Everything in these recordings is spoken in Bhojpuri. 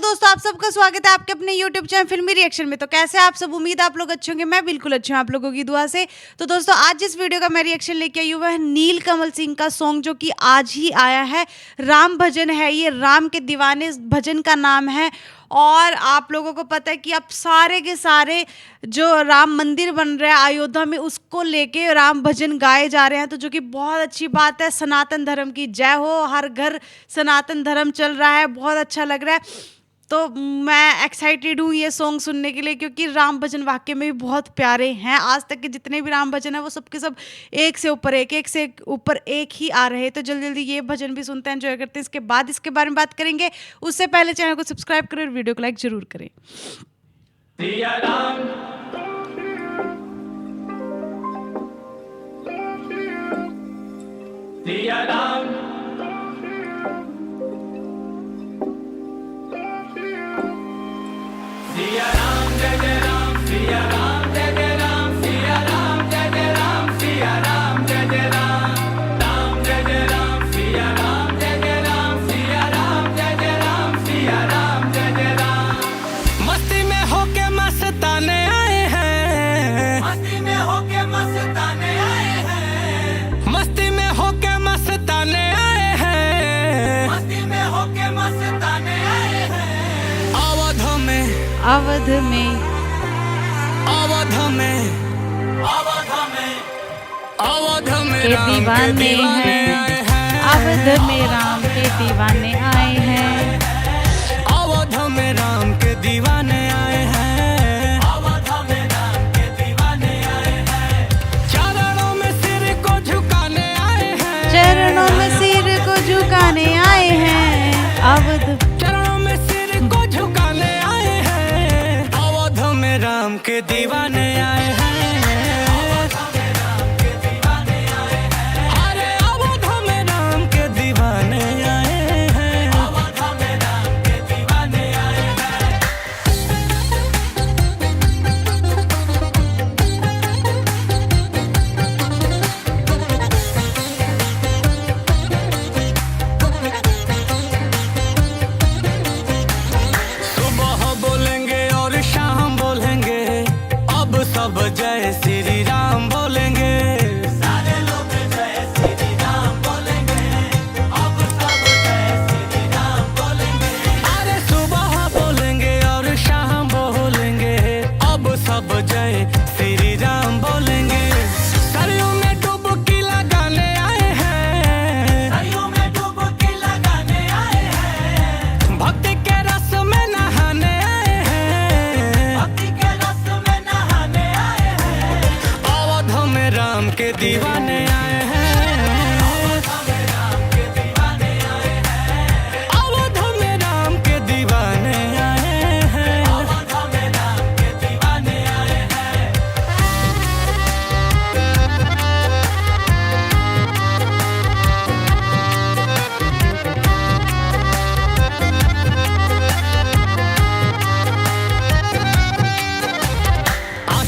दोस्तों, आप सबका स्वागत है आपके अपने YouTube चैनल फिल्मी रिएक्शन में। तो कैसे आप सब, उम्मीद आप लोग अच्छे होंगे। मैं बिल्कुल अच्छी हूँ आप लोगों की दुआ से। तो दोस्तों, आज जिस वीडियो का मैं रिएक्शन लेके आई हूँ वह नील कमल सिंह का सॉन्ग जो कि आज ही आया है, राम भजन है। ये राम के दीवाने भजन का नाम है। और आप लोगों को पता है कि अब सारे के सारे जो राम मंदिर बन रहा है अयोध्या में, उसको लेके राम भजन गाए जा रहे हैं। तो जो कि बहुत अच्छी बात है। सनातन धर्म की जय हो, हर घर सनातन धर्म चल रहा है, बहुत अच्छा लग रहा है। तो मैं एक्साइटेड हूँ ये सॉन्ग सुनने के लिए, क्योंकि राम भजन वाकई में भी बहुत प्यारे हैं। आज तक के जितने भी राम भजन है वो सब के सब एक से ऊपर एक से ऊपर एक ही आ रहे हैं। तो जल्दी जल्दी ये भजन भी सुनते हैं, एंजॉय करते हैं। इसके बाद इसके बारे में बात करेंगे। उससे पहले चैनल को सब्सक्राइब करें और वीडियो को लाइक जरूर करें। सिया राम सिया राम सिया राम जय जय राम सिया राम जय जय राम सिया राम जय जय राम सिया राम जय जय राम जय जय राम सिया राम जय जय राम सिया राम जय जय राम सिया राम जय जय राम। मस्ती में होके मस्ताने आए हैं, मस्ती में होके मस्ताने आए हैं, मस्ती में होके मस्ताने आए हैं, मस्ती में होके मस्ताने आए हैं। अवध में अवध में अवध में अवध में अवध में के राम के दीवाने आए हैं, हैं। अवध में राम के दीवाने आए हैं, अवध में राम के दीवाने आए हैं, अवध में राम के दीवाने आए हैं। चरणों में सिर को झुकाने आए हैं, चरणों में सिर को झुकाने आए हैं। अवध चरणों में सिर को झुकाने आए हैं। अवध में राम के दीवाने आए हैं, अरे अवध में राम के दीवाने आए हैं, अवध में राम के दीवाने आए हैं। सुबह बोलेंगे और शाम बोलेंगे, अब सब जय श्री राम बोलेंगे। सारे लोग जय श्री राम बोलेंगे, अब सब जय श्री राम बोलेंगे। अरे सुबह बोलेंगे और शाम बोलेंगे, अब सब जय श्री राम बोलेंगे। सरयू में डुबकी लगाने आए हैं, सरयू में डुबकी लगाने आए हैं। भक्ति के रस में नहाने आए हैं, भक्ति के रस में नहाने आए हैं। अवध में राम के दीवाने आए हैं, अवध में राम के दीवाने आए हैं, अवध में राम के दीवाने आए हैं, अवध में राम के दीवाने आए हैं।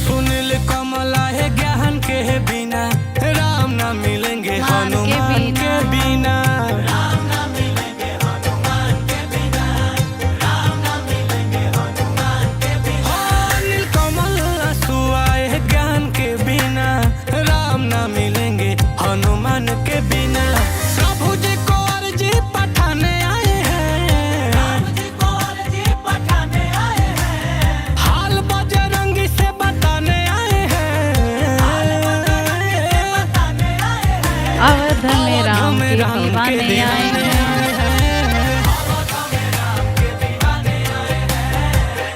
सुनील कमला है ज्ञान के बिना, राम ना मिलेंगे हनुमान के बिना, राम ना मिलेंगे हनुमान के बिना, राम ना मिलेंगे हनुमान के बिना। नील कमल सुआए है ज्ञान के बिना, राम ना मिलेंगे हनुमान के बिना। प्रभु जी को अर्जी पठाने आए हैं, राम जी को अर्जी पठाने आए हैं। हाल बजरंगी से बताने आए हैं, हाल बजरंगी से बताने आए हैं। अवध में राम के दीवाने आए हैं। अवध में राम के दीवाने आए हैं,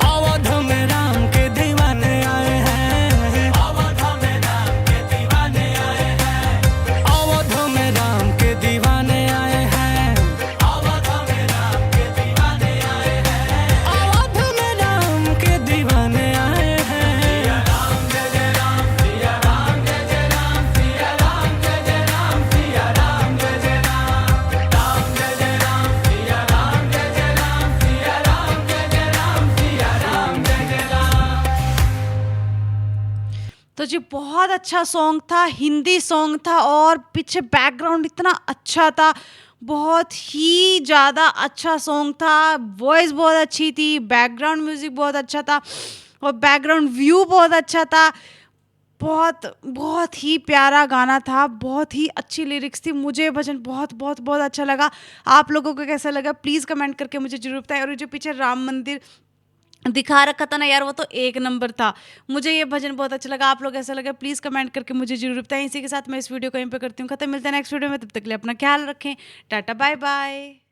अवध में राम के दीवाने आए हैं, अवध में राम के दीवाने आए हैं, अवध में राम के दीवाने आए हैं, अवध में राम के दीवाने आए हैं, अवध में राम के दीवाने आए हैं। सिया राम जय जय राम सिया राम जय जय राम सिया राम जय जय राम सिया राम जय जय राम जय जय राम सिया राम जय जय राम सिया राम जय जय राम सिया राम जय जय राम। तो जी बहुत अच्छा सॉन्ग था, हिंदी सॉन्ग था और पीछे बैकग्राउंड इतना अच्छा था। बहुत ही ज़्यादा अच्छा सॉन्ग था, वॉइस बहुत अच्छी थी, बैकग्राउंड म्यूजिक बहुत अच्छा था और बैकग्राउंड व्यू बहुत अच्छा था। बहुत बहुत ही प्यारा गाना था, बहुत ही अच्छी लिरिक्स थी। मुझे ये भजन बहुत बहुत बहुत अच्छा लगा। आप लोगों को कैसा लगा प्लीज़ कमेंट करके मुझे ज़रूर बताएं। और ये जो पीछे राम मंदिर दिखा रखा था ना यार, वो तो एक नंबर था। मुझे ये भजन बहुत अच्छा लगा। आप लोग ऐसा लगा प्लीज़ कमेंट करके मुझे ज़रूर बताएं। इसी के साथ मैं इस वीडियो को यहीं पे करती हूँ खत्म। मिलते हैं नेक्स्ट वीडियो में, तब तक के लिए अपना ख्याल रखें। Tata bye by.